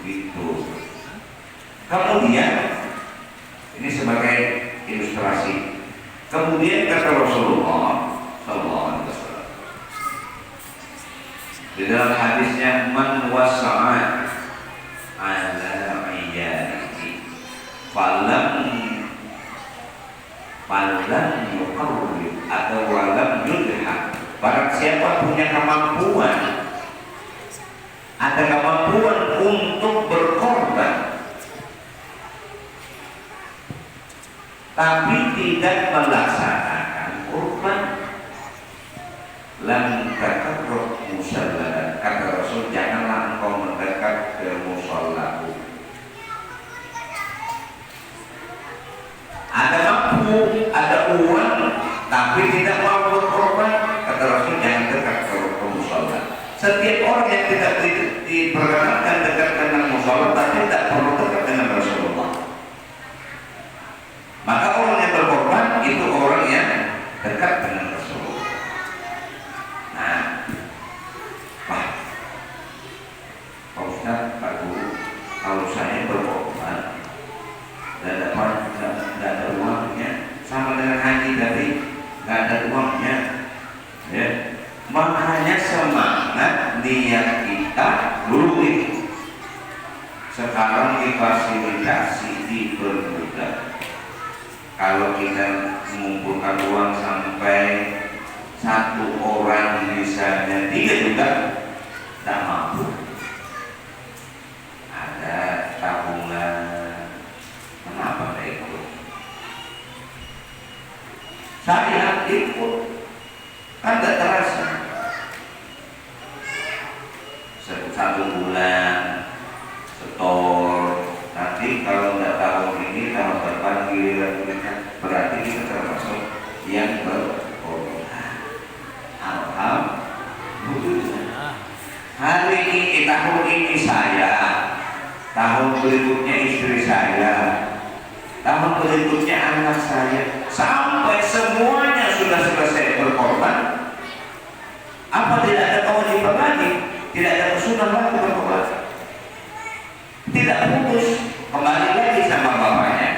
Gitu. Kemudian ini sebagai ilustrasi. Kemudian kata Rasulullah Sallallahu Alaihi Wasallam di dalam hadisnya, man wasa'a ala iyalihi falam yuqarrib atau walam yudha. Barang siapa punya kemampuan, ada kemampuan untuk berkorban tapi tidak melaksanakan kurban, lam takarrab musalla, kata Rasul, janganlah engkau mendekat ke musallahu. Ada mampu, ada uang, tapi tidak mau berkorban, kata Rasul, jangan dekat ke musallah. Setiap orang yang tidak diperkenankan dekat dengan musallah, tapi tidak perlu dekat dengan Rasulullah. Maka orang yang berkorban itu orang yang dekat dengan Rasulullah. Nah, Pak Ustaz, Pak Guru, kalau saya berkorban dan tidak ada uangnya, sama dengan haji tadi, nggak ada uangnya, ya. Makanya semangat niat kita dulu itu. Sekarang difasilitasi, dipermudah. Kalau kita mengumpulkan uang sampai satu orang misalnya 3 juta, tidak mampu. Ada tabungan, kenapa tidak ikut? Saya ikut, kan tidak terasa. Satu bulan setor, nanti kalau tidak tahun ini, tahun depan berarti kita termasuk yang berkorban. Alhamdulillah. Hari ini, tahun ini saya, tahun berikutnya istri saya, tahun berikutnya anak saya, sampai semuanya sudah selesai berkorban. Apa tidak ada kewajiban lagi? Tidak ada kesunahan lagi berkorban? Tidak putus, kembali lagi sama bapaknya.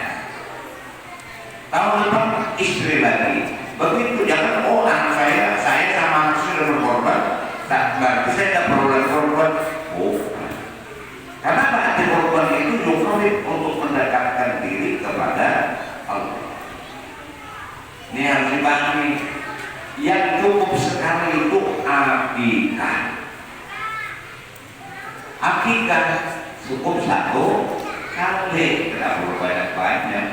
Tahun depan istri lagi. Begitu, jangan anak saya sama anak sudah berkorban, berarti saya tidak perlu lagi berkorban. Oh, karena arti korban itu yukhawif, untuk mendekatkan diri kepada Allah. Ini harus dipahami. Yang cukup sekali itu akikah. Akikah cukup 1 kali, tidak perlu banyak-banyak.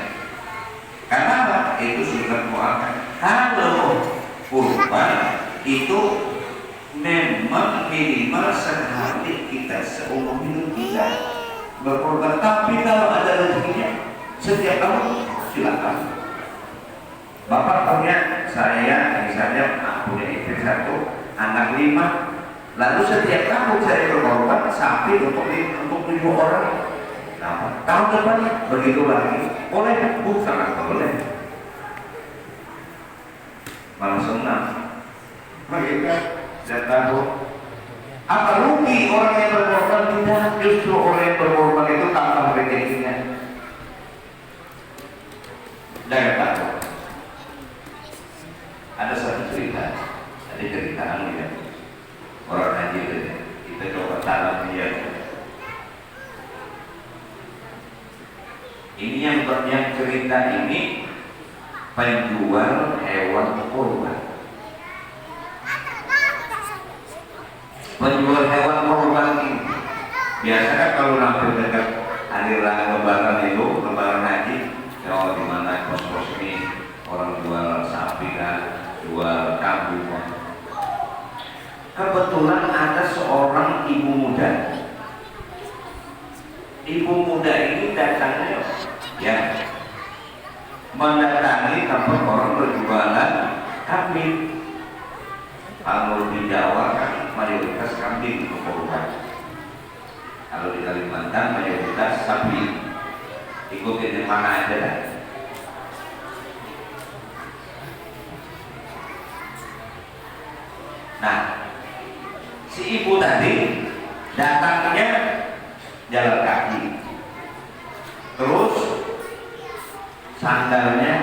Karena apa? Itu sudah muakkad. Kalau kurban itu memang minimal sekali kita seumur hidup kita berkorban. Tapi kalau ada rezekinya setiap tahun, silakan. Bapak punya, saya misalnya punya istri 1, anak 5, lalu setiap tahun saya berkorban sapi untuk 7 orang. Nah, tahun depan begitu lagi, boleh? Sangat boleh. Malah senang. Mereka saya tahu apa rugi orang yang berkorban? Tidak, justru orang yang berkorban itu tambah rezekinya. Jangan takut. Ada satu cerita, ya, orang haji kita coba tanam dia. Ini yang cerita ini penjual hewan kurban. Penjual hewan kurban ini biasanya kalau nampil dekat hari raya lebaran itu, lebaran haji, ya di mana pos-pos ini orang jual sapi kan, jual kambing kan. Kebetulan ada seorang ibu muda. Ibu muda ini datangnya ya mendatangi tempat orang berjualan kambing. Kalau di Jawa kan mayoritas kambing untuk kurban. Kalau di Kalimantan mayoritas sapi. Ikutin yang mana aja dah. Nah, si ibu tadi datangnya jalan kaki. Terus sandalnya,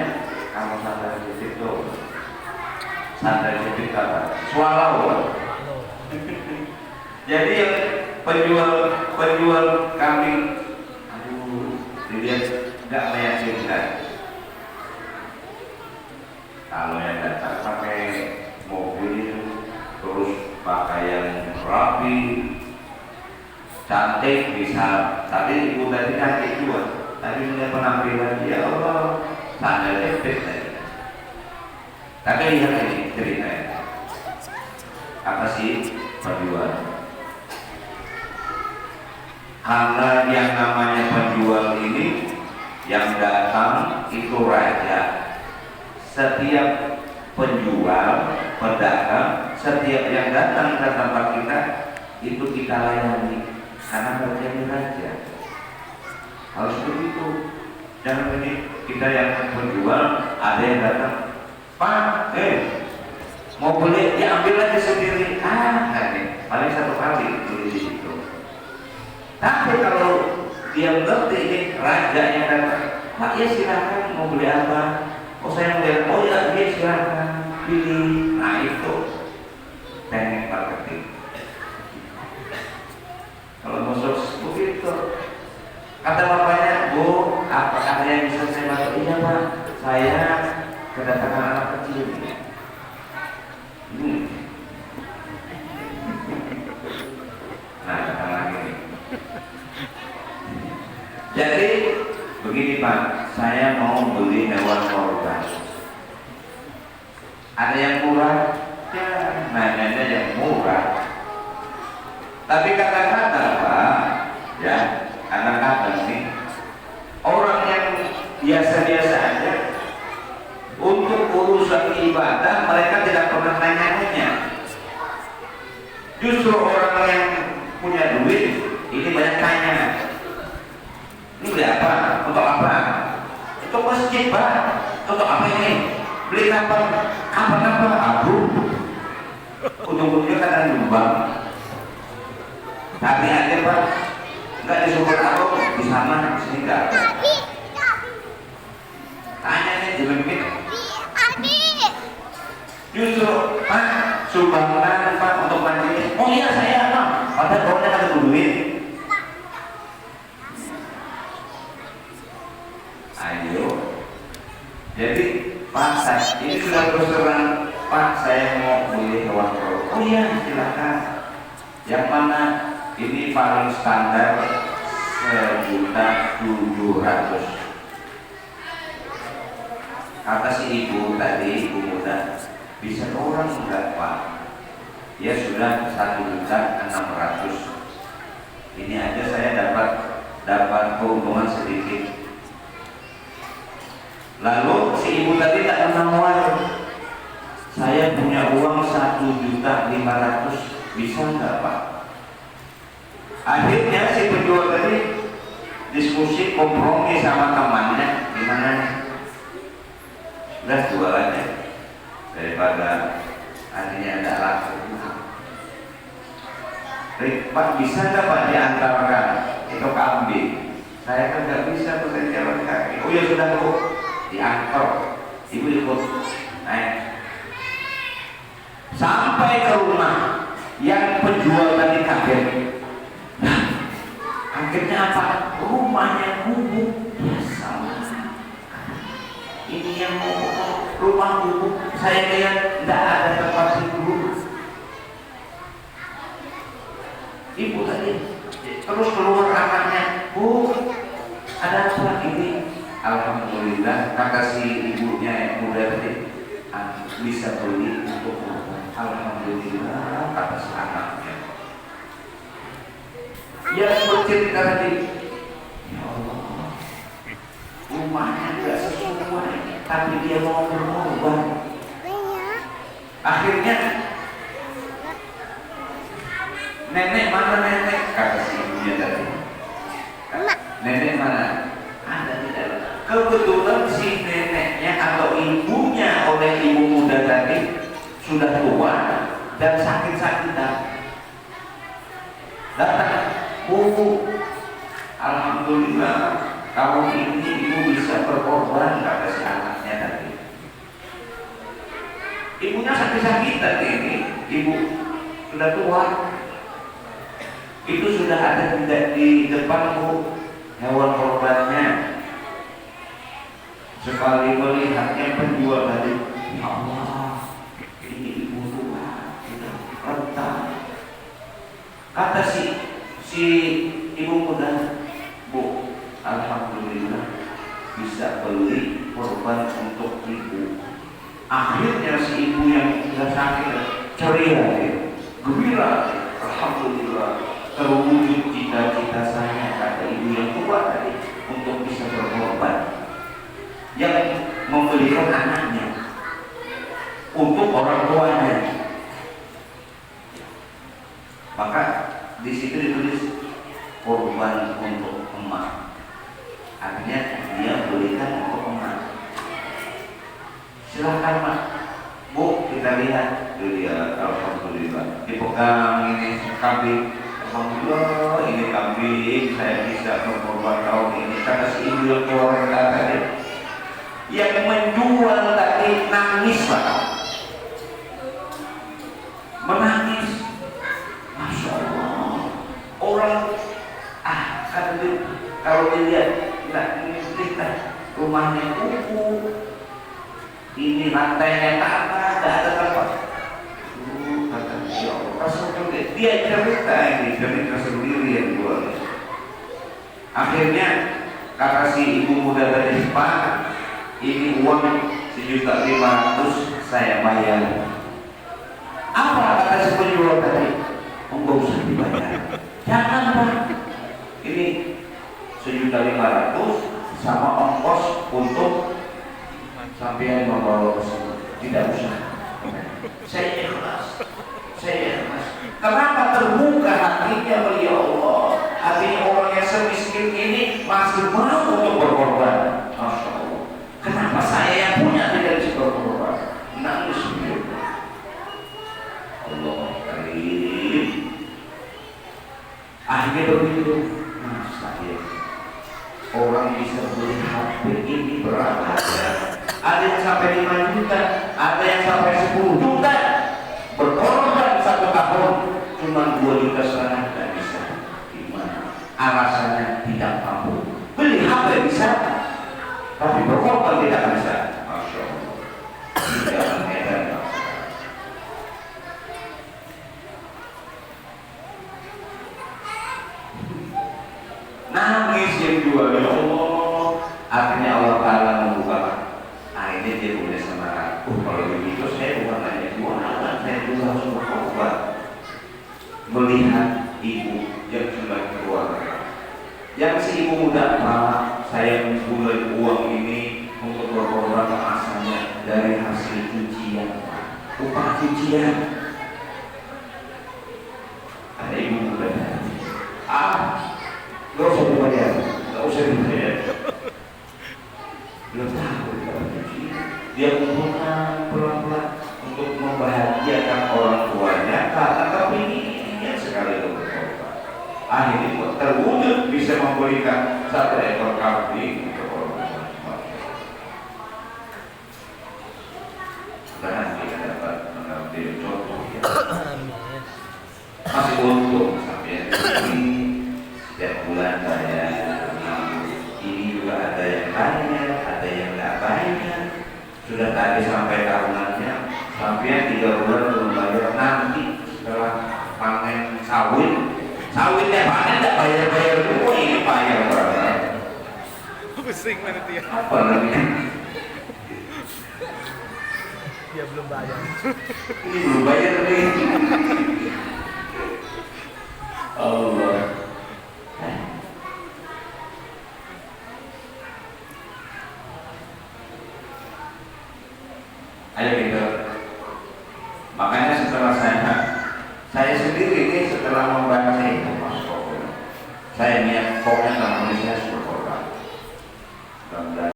kalau sandal jepit tuh, sandal jepit apa? Swallow. Jadi yang penjual kambing, aduh, dilihat nggak meyakinkan. Kalau yang datang pakai mobil, terus pakaian rapi, cantik, bisa. Tadi ibu tadi cantik juga, tapi melihat penampilan ya Allah, sandal jepit tadi. Tapi lihat ini ceritanya, apa sih penjual? Karena yang namanya penjual ini yang datang itu raja. Setiap penjual, pedagang, setiap yang datang ke tempat kita itu kita layani karena mereka ini raja. Harus begitu. Jangan ini kita yang penjual, ada yang datang, Pak, mau beli, ya ambil aja sendiri. Ini paling satu kali beli di situ. Tapi kalau dia ngerti ini raja yang datang, Pak ya silakan mau beli apa? Oh saya melihat, oh ya dia silakan pilih. Nah itu teknik marketing. Kalau masuk begitu, kata bapaknya, Bu, apa ada yang bisa saya bantu? Iya Pak, saya kedatangan anak kecil. Nah datang lagi. Jadi begini Pak, saya mau beli hewan korban. Ada yang murah? Ya, nanyanya yang murah. Tapi kadang-kadang Pak, ya, kadang-kadang nih orang yang biasa-biasa aja untuk urusan ibadah mereka tidak pernah nanya-nanya. Justru orang yang punya duit ini banyak tanya. Ini beli apa? Untuk apa? Untuk masjid Pak. Untuk apa ini? Beli kapan? Apa? Abu. Ujung-ujungnya kadang nyumbang. Tapi aja Pak, nggak disuruh aku di sana, di sini nggak ada. Tanya nih jelempit. Justru Pak, sumbangan Pak untuk masjid. Oh iya saya Pak. Padahal orangnya ada duit. Ayo. Jadi Pak, ini sudah terus terang Pak, saya mau beli hewan korban. Oh iya silakan. Yang mana? Ini paling standar 1.700.000. Kata si ibu tadi, ibu muda, bisa orang enggak Pak? Ya sudah 1.600.000. Ini aja saya dapat keuntungan sedikit. Lalu si ibu tadi tak menawar, saya punya uang 1.500.000, bisa enggak Pak? Akhirnya si penjual tadi diskusi kompromi sama temannya, gimana nih? Udah jual aja daripada akhirnya ada laku. Pak bisa nggak Pak diantarkan itu kambing? Saya kan nggak bisa tuh, saya jalan kaki. Oh ya sudah Bu, diantar. Ibu ikut naik sampai ke rumah. Yang penjual tadi kaget. Akhirnya apa? Rumahnya gubuk. Ya salah. Ini yang mau rumah gubuk. Saya lihat tidak ada tempat tidur. Ibu tadi terus keluar anaknya, Bu, ada apa ini? Alhamdulillah, kata si ibunya yang muda tadi, bisa beli untuk korban. Alhamdulillah, kata si anaknya. Yang bercerita tadi, ya Allah, rumahnya tidak sesuai, tapi dia mau berkorban. Akhirnya, nenek mana nenek? Kata si ibunya tadi. Nenek mana? Ada di dalam. Kebetulan si neneknya atau ibunya oleh ibu muda tadi sudah tua dan sakit-sakitan. Datang, Bu, Alhamdulillah tahun ini ibu bisa berkorban, kata si anaknya tadi. Ibunya sakit-sakitan ini, ibu sudah tua. Itu sudah ada di depan bu hewan korbannya. Sekali melihatnya penjual tadi, ya Allah, ini ibu tua, sudah renta. Kata si ibu muda, bu, alhamdulillah bisa beli korban untuk ibu. Akhirnya si ibu yang sudah sakit ceria, gembira, alhamdulillah terwujud cita-cita saya, kata ibu yang tua tadi, untuk bisa berkorban, yang membelikan anaknya untuk orang tuanya. Maka di situ ditulis korban untuk emak, artinya dia belikan untuk emak. Silahkan mak, bu, kita lihat. Dilihat, alhamdulillah dipegang ini kambing, alhamdulillah ini kambing saya bisa berkorban tahun ini. Kata si ibu yang tua tadi, yang menjual tadi nangis pak, menangis. Masya Allah, orang kan kalau dilihat nggak kita rumahnya kuku, ini lantainya tanah, tidak ada tempat. Kata ya Allah, dia cerita ini, cerita sendiri yang jual. Akhirnya kata si ibu muda tadi, Pak, ini uang 1.500.000 saya bayar. Apa kata si penjual tadi? Enggak usah dibayar. Jangan Pak, ini 1.500.000 sama ongkos untuk sampai membawa ke sini. Tidak usah. Saya ikhlas. Kenapa terbuka hatinya beliau Allah? Hati orang yang semiskin ini masih mau untuk berkorban. Masya Allah. Kenapa saya yang punya tidak bisa berkorban? Nangis beliau. Allah karim. Akhirnya begitu. Masa ya orang bisa beli HP ini berapa? Ada yang sampai 5 juta, ada yang sampai 10 juta. Berkorban 1 tahun cuma 2,5 juta tidak bisa. Gimana? Alasannya tidak mampu. Beli HP bisa, tapi berkorban tidak bisa. Masya Allah. Tidak edan. Nangis yang jual, ya Allah. Akhirnya Allah Ta'ala membuka. Akhirnya dia boleh semangat. Kalau begitu saya bukan hanya jualan, saya juga harus berkorban. Melihat ibu yang sudah keluarga, yang si ibu muda, Pak, saya memulai uang ini untuk berkorban, asalnya dari hasil cucian, upah cucian. Ada ibu muda, gak usah dibayar, gak usah dibayar. Belum tahu dia kumpulkan pelan-pelan untuk membahagiakan orang tuanya, karena kepinginnya sekali berkorban. Akhirnya terwujud bisa memberikan 1 ekor kambing untuk orang tua. Dan kita dapat mengambil contoh ya. Masih untung sampai ini setiap bulan saya ini juga ada yang bayar, ada yang nggak bayar. Sudah tadi sampai tahunannya, sampai 3 bulan belum bayar. Nanti setelah panen sawitnya panen nggak bayar dulu, ini bayar berapa? Pusing nanti ya. Apa namanya? Dia belum bayar. Ini belum bayar nih. Allah. Ayo kita. Makanya setelah saya sendiri ini setelah